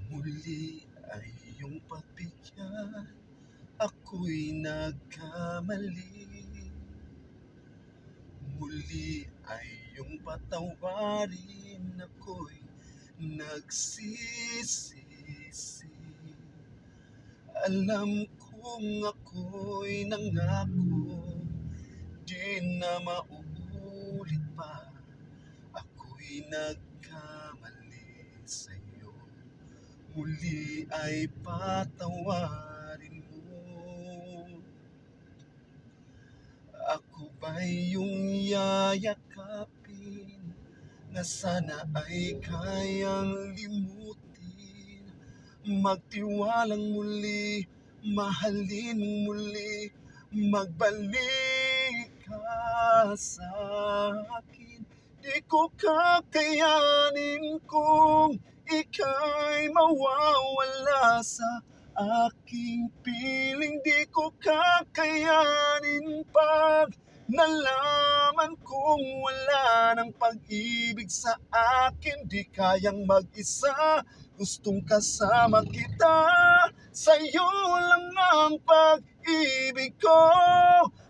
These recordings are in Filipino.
Muli ay iyong pagbigyan, ako'y nagkamali. Muli ay iyong patawarin, ako'y nagsisisi. Alam kong ako'y nangako, di na mauulit pa. Ako'y nagkamali sa'yo, muli ay patawarin mo. Ako ba'y iyong yayakapin, na sana ay kayang limutin. Magtiwalang muli, mahalin muli, magbalik ka sa akin. Di ko kakayanin kung ika'y mawawala sa aking piling. Di ko kakayanin pag nalaman kong wala ng pag-ibig sa akin. Di kayang mag-isa, gustong kasama kita. Sa'yo lang ang pag-ibig ko.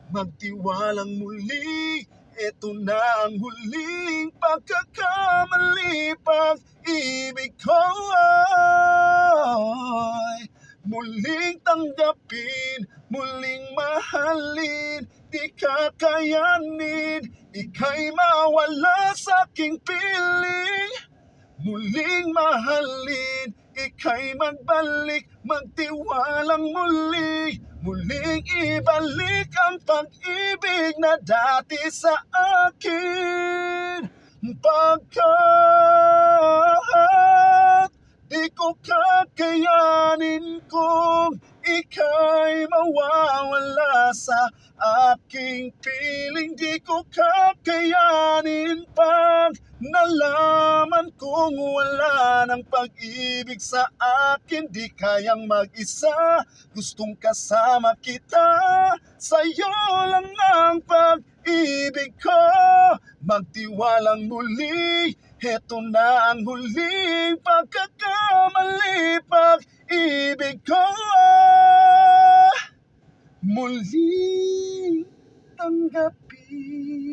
Magtiwalang muli, eto na ang huling pagkakamali. Pag-ibig ko ay muling tanggapin, muling mahalin. Di kakayanin, ika'y mawala sa aking piling. Muling mahalin, ika'y magbalik, magtiwalang muli. Muling ibalik ang pag-ibig na dati sa akin. Pagkat di ko kakayanin kung ika'y mawawala sa aking piling. Di ko kakayanin pag nalaman kong wala ng pag-ibig sa akin. Di kayang mag-isa, gustong kasama kita. Sa'yo lang ang pag-ibig ko. Magtiwalang muli, heto na ang huling pagkakamali. Pag-ibig ko muling tanggapin.